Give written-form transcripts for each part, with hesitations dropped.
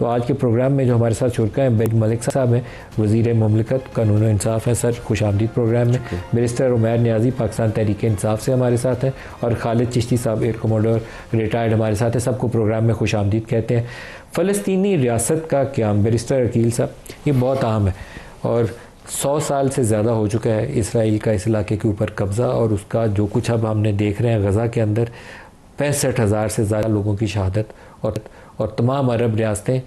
तो आज के प्रोग्राम में जो हमारे साथ शुरका हैं बेग मलिक साहब हैं, वज़ीर मुमलिकत कानून और इंसाफ हैं। सर खुशामदीद प्रोग्राम में। बैरिस्टर उमैर नियाज़ी पाकिस्तान तहरीक इंसाफ से हमारे साथ हैं, और खालिद चिश्ती साहब एयर कमोडोर रिटायर्ड हमारे साथ हैं। सबको प्रोग्राम में खुशामदीद कहते हैं। फ़लस्तीनी रियासत का क़याम, बैरिस्टर अकील साहब, ये बहुत अहम है और 100 साल से ज़्यादा हो चुका है इसराइल का इस इलाके के ऊपर कब्ज़ा, और उसका जो कुछ अब हमने देख रहे हैं गज़ा के अंदर 65,000 से ज़्यादा लोगों की शहादत, और तमाम अरब रियासतें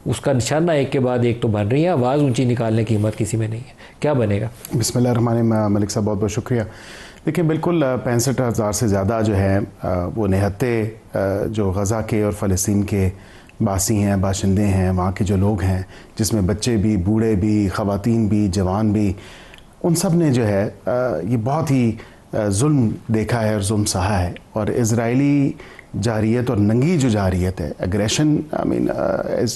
उसका निशाना एक के बाद एक तो बन रही हैं। आवाज़ ऊंची निकालने की हिम्मत किसी में नहीं है। क्या बनेगा? बिस्मिल्लाहिर्रहमानिर्रहीम। मलिक साहब बहुत बहुत शुक्रिया। देखिए बिल्कुल 65,000 से ज़्यादा जो है वो निहत्ते जो गज़ा के और फ़लस्तीन के बासी हैं, बाशिंदे हैं, वहाँ के जो लोग हैं, जिसमें बच्चे भी, बूढ़े भी, ख़वातीन भी, जवान भी, उन सब ने जो है ये बहुत ही जुल्म देखा है और जुल्म सहा है। और इज़राइली जारियत और नंगी जो जारियत है, एग्रेशन, आई मीन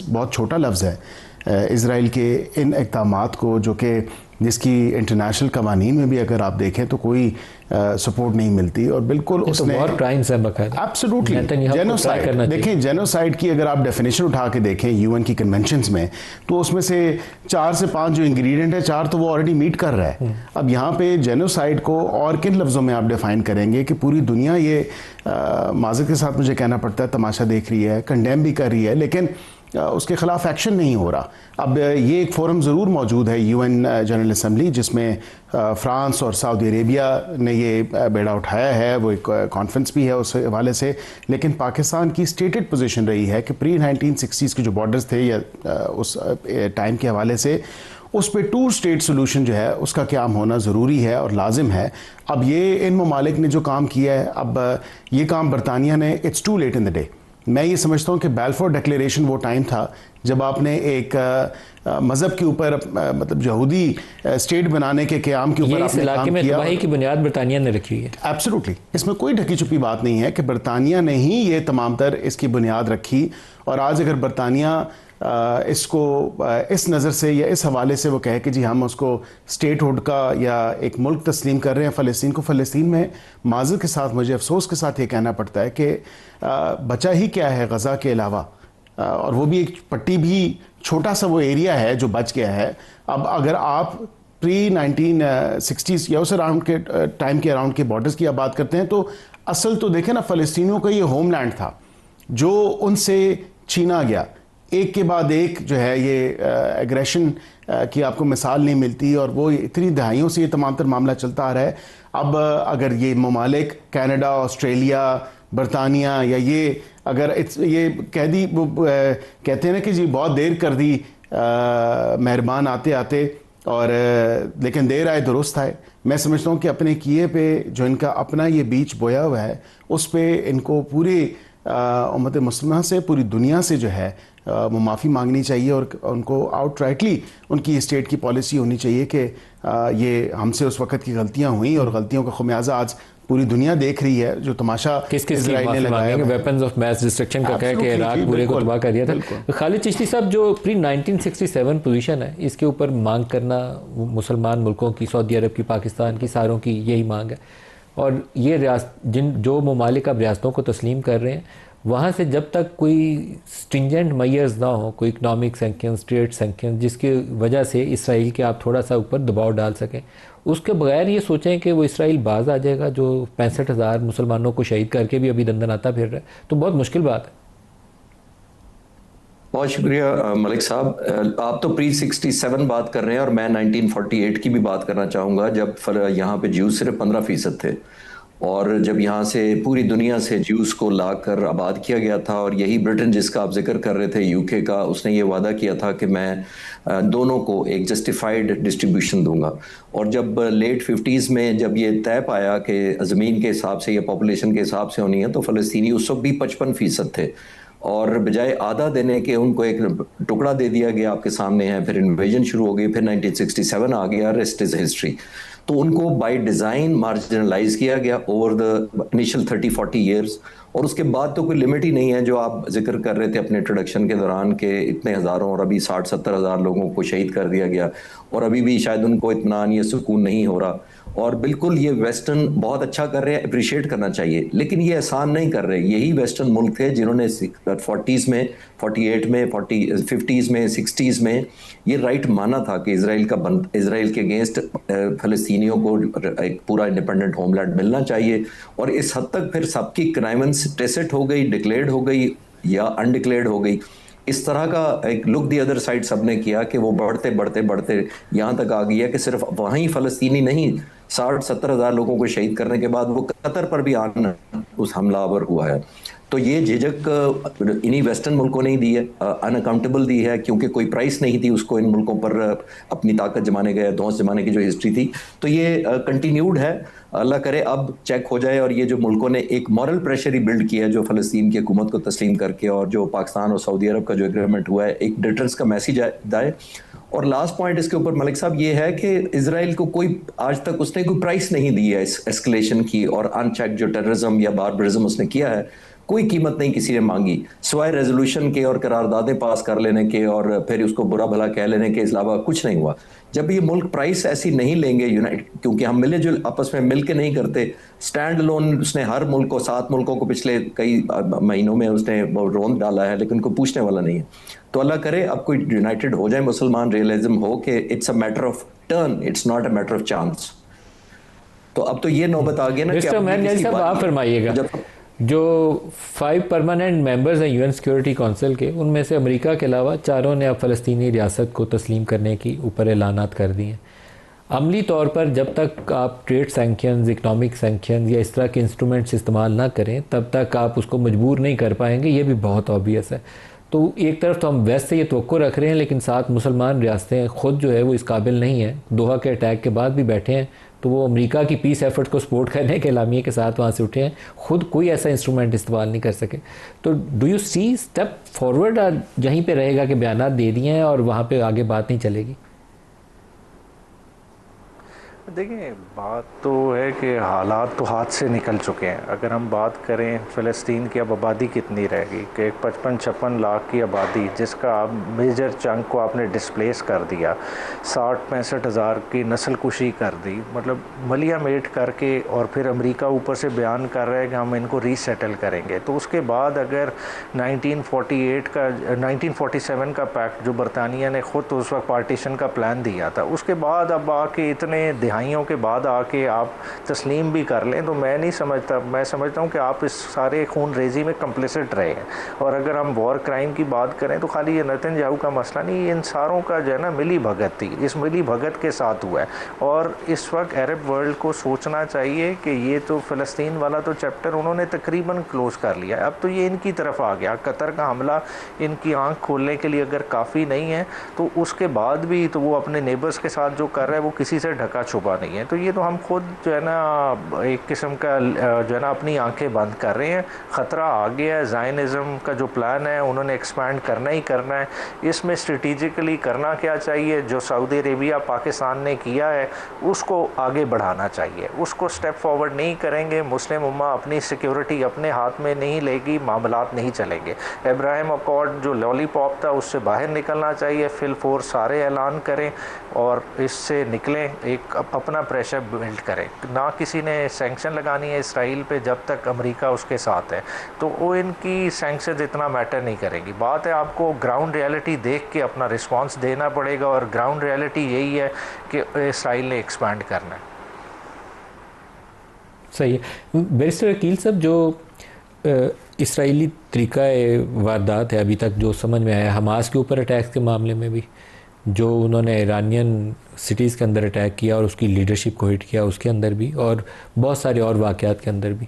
बहुत छोटा लफ्ज़ है इज़राइल के इन इक़दामात को, जो कि जिसकी इंटरनेशनल कवानीन में भी अगर आप देखें तो कोई सपोर्ट नहीं मिलती, और बिल्कुल उसने क्राइम्स है बकायदा। Absolutely genocide. देखें जेनोसाइड की अगर आप डेफिनेशन उठा के देखें यूएन की कन्वेंशंस में, तो उसमें से 4 से 5 जो इंग्रेडिएंट है, 4 तो वो ऑलरेडी मीट कर रहा है। अब यहाँ पे जेनोसाइड को और किन लफ्ज़ों में आप डिफाइन करेंगे कि पूरी दुनिया ये माज़रत के साथ मुझे कहना पड़ता है तमाशा देख रही है, कंडेम भी कर रही है, लेकिन उसके ख़िलाफ़ एक्शन नहीं हो रहा। अब ये एक फोरम ज़रूर मौजूद है यूएन जनरल असम्बली, जिसमें फ़्रांस और सऊदी अरेबिया ने ये बेड़ा उठाया है, वो एक कॉन्फ्रेंस भी है उस हवाले से। लेकिन पाकिस्तान की स्टेटेड पोजीशन रही है कि प्री 1960s के जो बॉर्डर्स थे या उस टाइम के हवाले से, उस पर 2 स्टेट सोल्यूशन जो है उसका क़याम होना ज़रूरी है और लाजिम है। अब ये इन ममालिक ने जो काम किया है, अब ये काम बरतानिया ने, it's too late in the day. मैं ये समझता हूँ कि बैलफोर डिक्लेरेशन वो टाइम था जब आपने एक मज़हब के ऊपर, मतलब यहूदी स्टेट बनाने के क़याम के ऊपर आपने काम किया। तबाही की बुनियाद बरतानिया ने रखी हुई है। एब्सोल्युटली, इसमें कोई ढकी छुपी बात नहीं है कि बरतानिया ने ही ये तमाम तर इसकी बुनियाद रखी। और आज अगर बरतानिया इसको इस नज़र से या इस हवाले से वो कहे कि जी हम उसको स्टेटहुड का या एक मुल्क तस्लीम कर रहे हैं फ़लस्तीन को, फ़लस्तीन में माज़र के साथ मुझे अफसोस के साथ ये कहना पड़ता है कि बचा ही क्या है गज़ा के अलावा, और वो भी एक पट्टी भी छोटा सा वो एरिया है जो बच गया है। अब अगर आप प्री 1960s या उस अराउंड के टाइम के अराउंड के बॉर्डर्स की आप बात करते हैं, तो असल तो देखें ना, फ़लस्तीनियों का ये होमलैंड था जो उनसे छीना गया। एक के बाद एक जो है ये एग्रेशन की आपको मिसाल नहीं मिलती, और वो इतनी दहाइयों से ये तमाम तर मामला चलता आ रहा है। अब अगर ये ममालिक कनाडा, ऑस्ट्रेलिया, बरतानिया, या ये अगर ये कह दी, वो कहते हैं ना कि जी बहुत देर कर दी मेहरबान आते आते, और लेकिन देर आए दुरुस्त आए। मैं समझता हूँ कि अपने किए पे जो इनका अपना ये बीज बोया हुआ है, उस पे इनको पूरी उम्मत मुस्लिमा से, पूरी दुनिया से जो है वो माफ़ी मांगनी चाहिए, और उनको आउटराइटली उनकी स्टेट की पॉलिसी होनी चाहिए कि ये हमसे उस वक़्त की गलतियां हुई, और गलतियों का खुमियाजा आज पूरी दुनिया देख रही है। जो तमाशा इजराइल ने लगाया, वेपन्स ऑफ मैस डिस्ट्रक्शन का कह के इराक पूरे को तबाह कर दिया था। खालिद चिश्ती साहब, जो प्री 1967 पोजीशन है, इसके ऊपर मांग करना मुसलमान मुल्कों की, सऊदी अरब की, पाकिस्तान की, सारों की यही मांग है। और ये जो ममालिक अब रियासतों को तस्लीम कर रहे हैं, वहाँ से जब तक कोई स्ट्रिंजेंट मेयर्स ना हो, कोई इकनॉमिक सैंक्शंस, ट्रेड सैंक्शंस, जिसकी वजह से इसराइल के आप थोड़ा सा ऊपर दबाव डाल सकें, उसके बगैर ये सोचें कि वो इसराइल बाज आ जाएगा जो 65,000 मुसलमानों को शहीद करके भी अभी दंदनाता फिर रहा है, तो बहुत मुश्किल बात है। बहुत शुक्रिया मलिक साहब। आप तो प्री 67 बात कर रहे हैं, और मैं 1948 की भी बात करना चाहूँगा, जब यहाँ पे ज्यूज सिर्फ 15% थे, और जब यहाँ से पूरी दुनिया से ज्यूज को लाकर आबाद किया गया था। और यही ब्रिटेन जिसका आप जिक्र कर रहे थे, यूके का, उसने ये वादा किया था कि मैं दोनों को एक जस्टिफाइड डिस्ट्रीब्यूशन दूंगा। और जब लेट 50s में जब ये तय पाया कि ज़मीन के हिसाब से या पॉपुलेशन के हिसाब से होनी है, तो फ़लस्तीनी उस वक्त भी 55% थे, और बजाय आधा देने के उनको एक टुकड़ा दे दिया गया, आपके सामने है। फिर इन्वेजन शुरू हो गई, फिर 1967 आ गया, रेस्ट इज हिस्ट्री। तो उनको बाय डिज़ाइन मार्जिनलाइज किया गया ओवर द इनिशियल 30-40 ईयर्स, और उसके बाद तो कोई लिमिट ही नहीं है। जो आप जिक्र कर रहे थे अपने इंट्रोडक्शन के दौरान के इतने हज़ारों और अभी 60-70 हज़ार लोगों को शहीद कर दिया गया, और अभी भी शायद उनको इत्मीनान या सुकून नहीं हो रहा। और बिल्कुल ये वेस्टर्न बहुत अच्छा कर रहे हैं, अप्रिशिएट करना चाहिए, लेकिन ये आसान नहीं कर रहे। यही वेस्टर्न मुल्क थे जिन्होंने 40s में, 48 में, 50s में, 60s में ये राइट माना था कि इसराइल के अगेंस्ट फ़लस्तीनियों को एक पूरा इंडिपेंडेंट होमलैंड मिलना चाहिए। और इस हद तक फिर सबकी क्राइमेंस टेसिट हो गई, डिक्लेयर्ड हो गई या अनडिक्लेयर्ड हो गई। इस तरह का एक लुक दी अदर साइड सबने किया कि वो बढ़ते बढ़ते बढ़ते यहाँ तक आ गया कि सिर्फ वहीं फ़लस्तीनी नहीं, 60-70 हज़ार लोगों को शहीद करने के बाद वो कतर पर भी आना उस हमलावर हुआ है। तो ये झिझक इन्हीं वेस्टर्न मुल्कों ने ही दी है, अनअकाउंटेबल दी है, क्योंकि कोई प्राइस नहीं थी उसको इन मुल्कों पर अपनी ताकत जमाने के, धौंस जमाने की जो हिस्ट्री थी। तो ये कंटिन्यूड है, अल्लाह करे अब चेक हो जाए और ये जो मुल्कों ने एक मॉरल प्रेशर ही बिल्ड किया है जो फ़लस्तीन की हुकूमत को तस्लीम करके, और जो पाकिस्तान और सऊदी अरब का जो एग्रीमेंट हुआ है, एक डिटरेंस का मैसेज आए। और लास्ट पॉइंट इसके ऊपर मलिक साहब ये है कि इजराइल को कोई आज तक उसने कोई प्राइस नहीं दी है इस एस्केलेशन की, और अनचेक जो टेररिज्म या बारबरिज्म उसने किया है, कोई कीमत नहीं किसी ने मांगी सिवाय रेजोल्यूशन के और करारदादें पास कर लेने के और फिर उसको बुरा भला कह लेने के अलावा कुछ नहीं हुआ। जब ये मुल्क प्राइस ऐसी नहीं लेंगे यूनाइट, क्योंकि हम मिले जुल आपस में मिल के नहीं करते, स्टैंड लोन उसने हर मुल्क को, 7 मुल्कों को पिछले कई महीनों में उसने रोन डाला है, लेकिन कोई पूछने वाला नहीं है। तो अल्लाह करे अब कोई यूनाइटेड हो जाए मुसलमान, रियलिज्म हो कि it's a matter of turn, it's not a matter of chance. तो अब तो ये नौबत आ गई ना कि आप फरमाइएगा, जो 5 परमानेंट मेंबर्स हैं यूएन सिक्योरिटी काउंसिल के, उनमें से अमेरिका के अलावा 4 ने अब फ़लस्तीनी रियासत को तस्लीम करने की ऊपर ऐलानात कर दिए हैं। अमली तौर पर जब तक आप ट्रेड सैंक्शंस, इकनॉमिक सैंक्शंस या इस तरह के इंस्ट्रूमेंट्स इस्तेमाल ना करें, तब तक आप उसको मजबूर नहीं कर पाएंगे। ये भी बहुत ऑब्वियस है। तो एक तरफ तो हम वेस्ट से ये तवक्को रख रहे हैं, लेकिन साथ मुसलमान रियासतें ख़ुद जो है वो इस काबिल नहीं है, दोहा के अटैक के बाद भी बैठे हैं, तो वो अमेरिका की पीस एफर्ट को सपोर्ट करने के एलामिये के साथ वहाँ से उठे हैं, ख़ुद कोई ऐसा इंस्ट्रूमेंट इस्तेमाल नहीं कर सके। तो do you see step forward, यहीं पे रहेगा कि बयानात दे दिए हैं और वहाँ पे आगे बात नहीं चलेगी? देखिए, बात तो है कि हालात तो हाथ से निकल चुके हैं। अगर हम बात करें फ़लस्तीन की अब आबादी कितनी रहेगी कि 55-56 लाख की आबादी, जिसका मेजर चंक को आपने डिस्प्लेस कर दिया, 60-65 हज़ार की नस्ल कुशी कर दी, मतलब मलिया मेट करके, और फिर अमेरिका ऊपर से बयान कर रहा है कि हम इनको रीसेटल करेंगे। तो उसके बाद अगर 1947 का पैक्ट जो बरतानिया ने ख़ुद उस वक्त पार्टीशन का प्लान दिया था, उसके बाद अब आके इतने दहाइयों के बाद आके आप तस्लीम भी कर लें, तो मैं नहीं समझता, मैं समझता हूँ कि आप इस सारे खून रेजी में कंप्लिसिट रहे हैं। और अगर हम वॉर क्राइम की बात करें तो खाली ये नेतन्याहू का मसला नहीं, इन सारों का जो है ना मिली भगत थी, इस मिली भगत के साथ हुआ है। और इस वक्त अरब वर्ल्ड को सोचना चाहिए कि ये तो फ़लस्तीन वाला तो चैप्टर उन्होंने तकरीबन क्लोज़ कर लिया है, अब तो ये इनकी तरफ आ गया। कतर का हमला इनकी आँख खोलने के लिए अगर काफ़ी नहीं है, तो उसके बाद भी तो वो अपने नेबर्स के साथ जो कर रहा है वो किसी से ढका छुपा नहीं है। तो ये तो हम खुद जो है ना एक किस्म का जो है ना अपनी आंखें बंद कर रहे हैं। ख़तरा आ गया है। ज़ायनिज़्म का जो प्लान है उन्होंने एक्सपैंड करना ही करना है। इसमें स्ट्रेटिजिकली करना क्या चाहिए, जो सऊदी अरेबिया पाकिस्तान ने किया है उसको आगे बढ़ाना चाहिए। उसको स्टेप फॉरवर्ड नहीं करेंगे, मुस्लिम उम्मा अपनी सिक्योरिटी अपने हाथ में नहीं लेगी, मामलात नहीं चलेंगे। इब्राहिम अकॉर्ड जो लॉलीपॉप था उससे बाहर निकलना चाहिए, फिल फोर्स सारे ऐलान करें और इससे निकलें, एक अपना प्रेशर बिल्ड करें। ना किसी ने सैंक्शन लगानी है इसराइल पे जब तक अमेरिका उसके साथ है, तो वो इनकी सैंक्शन इतना मैटर नहीं करेगी। बात है आपको ग्राउंड रियलिटी देख के अपना रिस्पांस देना पड़ेगा, और ग्राउंड रियलिटी यही है कि इसराइल ने एक्सपैंड करना है। सही है। बैरिस्टर वकील साहब, जो इसराइली तरीका वारदात है अभी तक जो समझ में आया, हमास के ऊपर अटैक्स के मामले में भी, जो उन्होंने ईरानियन सिटीज़ के अंदर अटैक किया और उसकी लीडरशिप को हिट किया उसके अंदर भी, और बहुत सारे और वाक़यात के अंदर भी,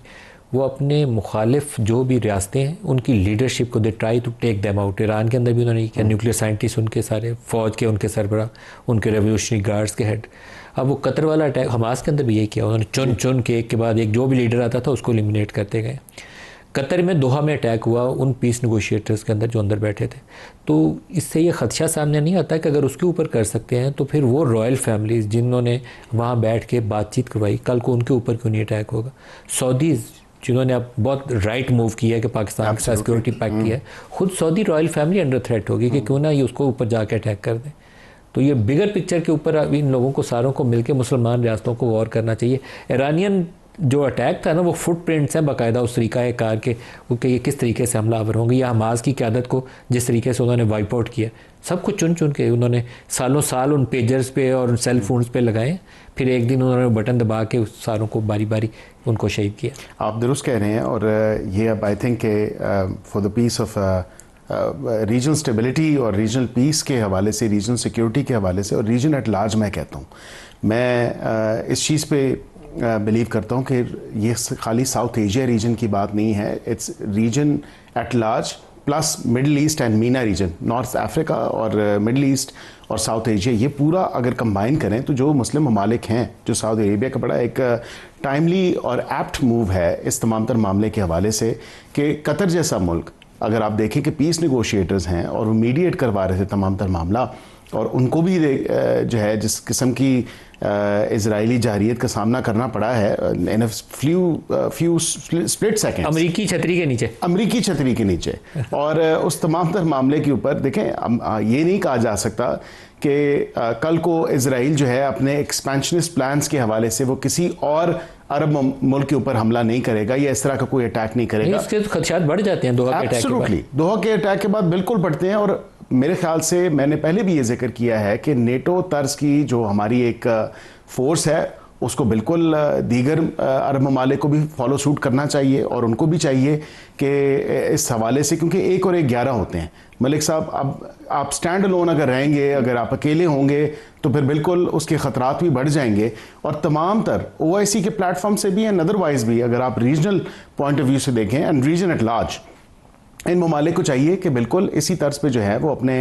वो अपने मुखालिफ जो भी रियासतें हैं उनकी लीडरशिप को they try to take them out. Iran के अंदर भी उन्होंने किया, न्यूक्लियर साइंटिस्ट उनके सारे, फ़ौज के उनके सरबरा, उनके रेवोल्यूशनरी गार्ड्स के हेड। अब वो कतर वाला अटैक हमास के अंदर भी यही किया, उन्होंने चुन चुन के एक के बाद एक जो भी लीडर आता था उसको एलिमिनेट करते गए। कतर में दोहा में अटैक हुआ उन पीस नेगोशिएटर्स के अंदर जो अंदर बैठे थे। तो इससे ये ख़दशा सामने नहीं आता कि अगर उसके ऊपर कर सकते हैं तो फिर वो रॉयल फैमिलीज़ जिन्होंने वहाँ बैठ के बातचीत करवाई, कल को उनके ऊपर क्यों नहीं अटैक होगा। सऊदीज़ जिन्होंने अब बहुत राइट मूव किया है कि पाकिस्तान के साथ सिक्योरिटी पैक्ट किया है, खुद Saudi royal family under threat होगी कि क्यों ना ये उसको ऊपर जाके अटैक कर दें। तो ये बिगर पिक्चर के ऊपर इन लोगों को सारों को मिलकर मुसलमान रियासतों को गौर करना चाहिए। ईरानियन जो अटैक था ना, वो फुटप्रिंट्स हैं बाकायदा उस तरीका कार के कि ये किस तरीके से हमलावर होंगे, या हमास की क़यादत को जिस तरीके से उन्होंने वाइप आउट किया, सब कुछ चुन चुन के उन्होंने सालों साल उन पेजर्स पे और उन सेल फोन्स पे लगाए, फिर एक दिन उन्होंने बटन दबा के उस सारों को बारी बारी उनको शहीद किया। आप दुरुस्त कह रहे हैं, और ये अब I think for the peace of regional stability और रीजनल पीस के हवाले से, रीजनल सिक्योरिटी के हवाले से, और रीजन एट लार्ज, मैं कहता हूँ, मैं इस चीज़ पे बिलीव करता हूँ कि ये खाली साउथ एशिया रीजन की बात नहीं है, it's region at large plus Middle East and MENA region, North Africa और मिडल ईस्ट और साउथ एशिया, ये पूरा अगर कंबाइन करें तो जो मुस्लिम ममालिक हैं, जो सऊदी अरेबिया का बड़ा एक टाइमली और एप्ट मूव है इस तमाम तर मामले के हवाले से कि कतर जैसा मुल्क, अगर आप देखें कि पीस नेगोशिएटर्स हैं और वो मीडिएट करवा रहे थे तमाम तर मामला, और उनको भी जो है जिस किस्म की इजरायली जारियत का सामना करना पड़ा है इन फ्यू स्प्लिट सेकेंड्स, अमरीकी छतरी के नीचे और उस तमाम तर मामले के ऊपर देखें, ये नहीं कहा जा सकता कि कल को इजराइल जो है अपने एक्सपेंशनिस्ट प्लान्स के हवाले से वो किसी और अरब मुल्क के ऊपर हमला नहीं करेगा या इस तरह का कोई अटैक नहीं करेगा। इसके तो खदशात बढ़ जाते हैं दोहा के अटैक के बाद। दोहा के अटैक के बाद बिल्कुल बढ़ते हैं, और मेरे ख्याल से मैंने पहले भी ये जिक्र किया है कि नेटो तर्ज की जो हमारी एक फोर्स है उसको बिल्कुल दीगर अरब ममालिक को भी फॉलो सूट करना चाहिए, और उनको भी चाहिए कि इस हवाले से, क्योंकि 1 और 1 11 होते हैं। मलिक साहब, अब आप स्टैंड अलोन अगर रहेंगे, अगर आप अकेले होंगे तो फिर बिल्कुल उसके ख़तरात भी बढ़ जाएंगे, और तमाम तर OIC के प्लेटफॉर्म से भी एंड अदरवाइज़ भी अगर आप रीजनल पॉइंट ऑफ व्यू से देखें एंड रीजन एट लार्ज, इन ममालिक को चाहिए कि बिल्कुल इसी तर्ज पे जो है वो अपने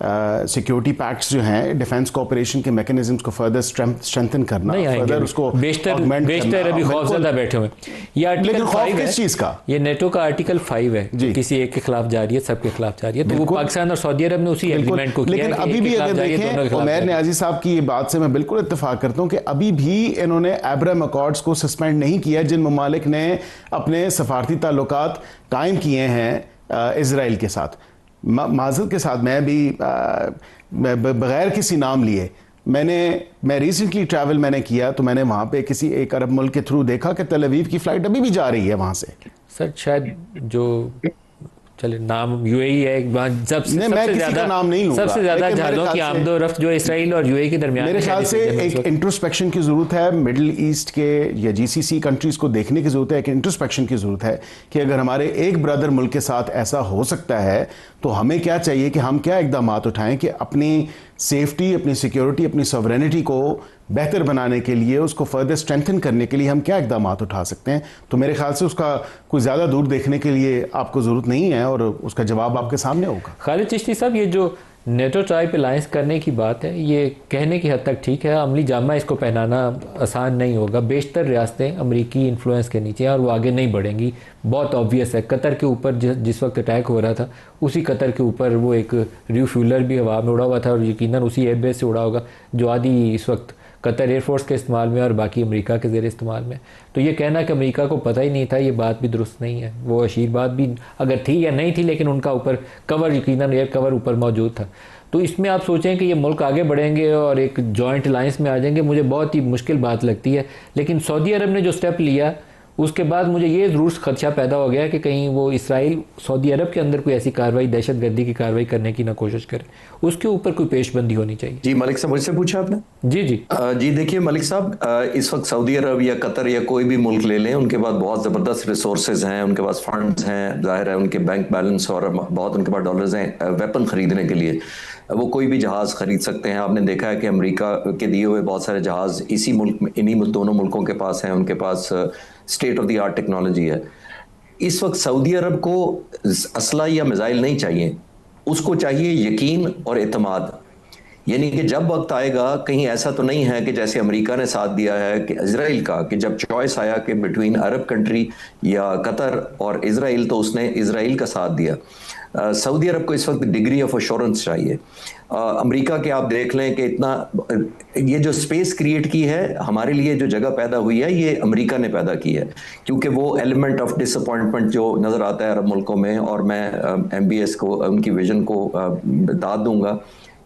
सिक्योरिटी पैक्ट्स जो हैं, डिफेंस कोऑपरेशन के मैकेनिज्म्स को फर्दर स्ट्रेंथन करना, फर्दर उसको बेशतर अभी खौफजदा बैठे हुए। ये आर्टिकल 5 किस चीज़ का? ये नेटो का आर्टिकल 5 है, किसी एक के खिलाफ जा रही है, सबके खिलाफ जा रही है, तो वो पाकिस्तान और सऊदी अरब ने उसी एग्रीमेंट को किया। लेकिन अभी भी अगर देखें, उमैर नियाज़ी साहब की ये बात से मैं बिल्कुल इत्तेफाक करता हूँ कि अभी भी इन्होंने अब्राहम अकॉर्ड्स को सस्पेंड नहीं किया, जिन ममालिक ने अपने सफारती ताल्लुकात कायम किए हैं इज़राइल के साथ। माज़रत के साथ मैं भी बग़ैर किसी नाम लिए मैं रिसेंटली ट्रैवल मैंने किया, तो मैंने वहाँ पे किसी एक अरब मुल्क के थ्रू देखा कि तल अवीव की फ़्लाइट अभी भी जा रही है वहाँ से। सर शायद जो चले नाम UAE है, सबसे ज़्यादा जहाज़ों की आमदोरफ्त जो इसराइल और UAE के दरमियान, मेरे ख्याल से एक इंट्रोस्पेक्शन की ज़रूरत है, मिडिल ईस्ट के या GCC कंट्रीज़ को देखने की ज़रूरत है, एक इंट्रोस्पेक्शन की ज़रूरत है कि अगर हमारे एक ब्रदर मुल्क के साथ ऐसा हो सकता है तो हमें क्या चाहिए कि हम क्या इक़दाम उठाएं कि अपनी सेफ्टी, अपनी सिक्योरिटी, अपनी सॉवरेनिटी को बेहतर बनाने के लिए, उसको फर्दर स्ट्रेंथन करने के लिए हम क्या इक़दाम उठा सकते हैं। तो मेरे ख्याल से उसका कोई ज़्यादा दूर देखने के लिए आपको ज़रूरत नहीं है, और उसका जवाब आपके सामने होगा। खालिद चिश्ती साहब, ये जो नेटो टाइप अलायंस करने की बात है, ये कहने की हद तक ठीक है, अमली जामा इसको पहनाना आसान नहीं होगा। बेशतर रियासतें अमरीकी इन्फ्लुएंस के नीचे हैं और वो आगे नहीं बढ़ेंगी, बहुत ऑब्वियस है। कतर के ऊपर जिस वक्त अटैक हो रहा था, उसी कतर के ऊपर वो एक रिफ्यूलर भी हवा में उड़ा हुआ था, और यकीनन उसी एयरबेस से उड़ा होगा जो आदि इस वक्त कतर एयरफोर्स के इस्तेमाल में और बाकी अमेरिका के ज़ेर इस्तेमाल में। तो ये कहना कि अमेरिका को पता ही नहीं था, ये बात भी दुरुस्त नहीं है। वो अशीर बात भी अगर थी या नहीं थी, लेकिन उनका ऊपर कवर, यकीनन एयर कवर ऊपर मौजूद था। तो इसमें आप सोचें कि ये मुल्क आगे बढ़ेंगे और एक जॉइंट अलायंस में आ जाएंगे, मुझे बहुत ही मुश्किल बात लगती है। लेकिन सऊदी अरब ने जो स्टेप लिया, उसके बाद मुझे ये ज़रूर खदशा पैदा हो गया कि कहीं वो इसराइल सऊदी अरब के अंदर कोई ऐसी कार्रवाई, दहशतगर्दी की कार्रवाई करने की ना कोशिश करे, उसके ऊपर कोई पेशबंदी होनी चाहिए। जी मलिक साहब, मुझसे पूछा आपने? जी देखिए मलिक साहब, इस वक्त सऊदी अरब या कतर या कोई भी मुल्क ले लें, उनके पास बहुत ज़बरदस्त रिसोर्सेज हैं, उनके पास फंड्स हैं, जाहिर है उनके बैंक बैलेंस और बहुत उनके पास डॉलर्स हैं वेपन ख़रीदने के लिए। वो कोई भी जहाज़ ख़रीद सकते हैं। आपने देखा है कि अमेरिका के दिए हुए बहुत सारे जहाज़ इसी मुल्क में, इन्हीं दोनों मुल्कों के पास हैं, उनके पास state of the art technology है। इस वक्त सऊदी अरब को असला या मिसाइल नहीं चाहिए, उसको चाहिए यकीन और एतमाद। यानी कि जब वक्त आएगा, कहीं ऐसा तो नहीं है कि जैसे अमेरिका ने साथ दिया है कि इजराइल का, कि जब चॉइस आया कि बिटवीन अरब कंट्री या कतर और इजराइल, तो उसने इजराइल का साथ दिया। सऊदी अरब को इस वक्त डिग्री ऑफ एश्योरेंस चाहिए। अमेरिका के आप देख लें कि इतना ये जो स्पेस क्रिएट की है हमारे लिए, जो जगह पैदा हुई है, ये अमेरिका ने पैदा की है, क्योंकि वो एलिमेंट ऑफ डिसअपॉइंटमेंट जो नज़र आता है अरब मुल्कों में, और मैं MBS को, उनकी विजन को दाद दूंगा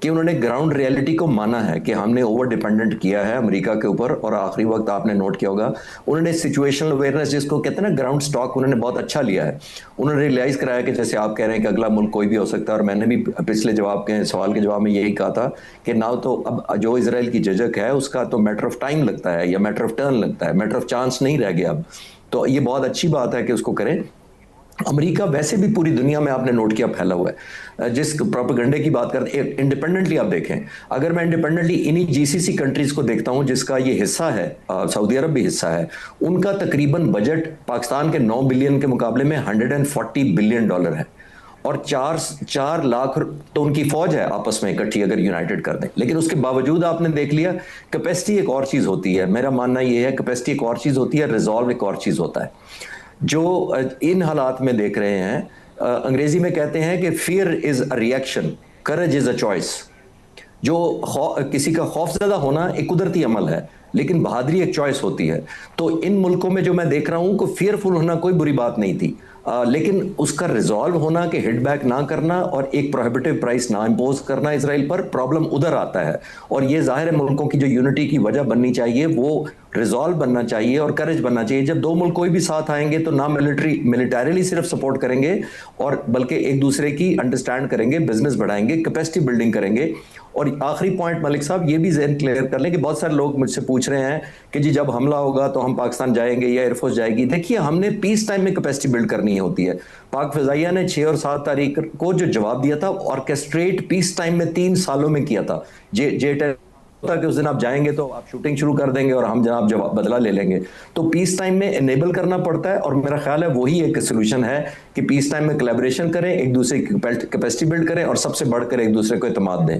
कि उन्होंने ग्राउंड रियलिटी को माना है कि हमने ओवर डिपेंडेंट किया है अमेरिका के ऊपर, और आखिरी वक्त आपने नोट किया होगा उन्होंने सिचुएशनल अवेयरनेस, जिसको कहते हैं ना ग्राउंड स्टॉक, उन्होंने बहुत अच्छा लिया है। उन्होंने रियलाइज कराया कि जैसे आप कह रहे हैं कि अगला मुल्क कोई भी हो सकता है, और मैंने भी पिछले सवाल के जवाब में यही कहा था कि ना तो अब जो इजराइल की झिझक है उसका तो मैटर ऑफ टाइम लगता है या मैटर ऑफ टर्न लगता है, मैटर ऑफ चांस नहीं रह गया अब। तो ये बहुत अच्छी बात है कि उसको करें। अमेरिका वैसे भी पूरी दुनिया में आपने नोट किया फैला हुआ है। जिस प्रोपेगेंडे की बात करते हैं इंडिपेंडेंटली, आप देखें, अगर मैं इंडिपेंडेंटली इन्हीं जीसीसी कंट्रीज को देखता हूं जिसका ये हिस्सा है, सऊदी अरब भी हिस्सा है, उनका तकरीबन बजट पाकिस्तान के 9 बिलियन के मुकाबले में $140 बिलियन है, और 4 लाख तो उनकी फौज है आपस में इकट्ठी अगर यूनाइटेड कर दें। लेकिन उसके बावजूद आपने देख लिया कैपेसिटी एक और चीज होती है, मेरा मानना यह है कैपेसिटी एक और चीज होती है, रिजॉल्व एक और चीज होता है। जो इन हालात में देख रहे हैं, अंग्रेजी में कहते हैं कि fear is a reaction, courage is a choice. जो किसी का खौफजदा होना एक कुदरती अमल है, लेकिन बहादुरी एक चॉइस होती है। तो इन मुल्कों में जो मैं देख रहा हूं कि फियरफुल होना कोई बुरी बात नहीं थी, लेकिन उसका रिजॉल्व होना कि हिट बैक ना करना और एक प्रोहिबिटिव प्राइस ना इम्पोज करना इसराइल पर, प्रॉब्लम उधर आता है। और ये जाहिर है मुल्कों की जो यूनिटी की वजह बननी चाहिए वो रिजॉल्व बनना चाहिए और करेज बनना चाहिए। जब दो मुल्क कोई भी साथ आएंगे तो ना मिलिटरीली सिर्फ सपोर्ट करेंगे, और बल्कि एक दूसरे की अंडरस्टैंड करेंगे, बिजनेस बढ़ाएंगे, कैपेसिटी बिल्डिंग करेंगे। और आखिरी पॉइंट मलिक साहब ये भी जहन क्लियर कर लें कि बहुत सारे लोग मुझसे पूछ रहे हैं कि जी जब हमला होगा तो हम पाकिस्तान जाएंगे या एयरफोर्स जाएगी। देखिए, हमने पीस टाइम में कैपेसिटी बिल्ड करनी होती है। पाक फिजाइया ने 6 और 7 तारीख को जो जवाब दिया था, ऑर्केस्ट्रेट पीस टाइम में 3 सालों में किया था। जे कि उस दिन आप जाएंगे तो आप शूटिंग शुरू कर देंगे और हम जनाब जवाब बदला ले लेंगे। तो पीस टाइम में एनेबल करना पड़ता है, और मेरा ख्याल है वही एक सोल्यूशन है कि पीस टाइम में कोलैबोरेशन करें, एक दूसरे की कैपेसिटी बिल्ड करें और सबसे बढ़कर एक दूसरे को एतमाद दें।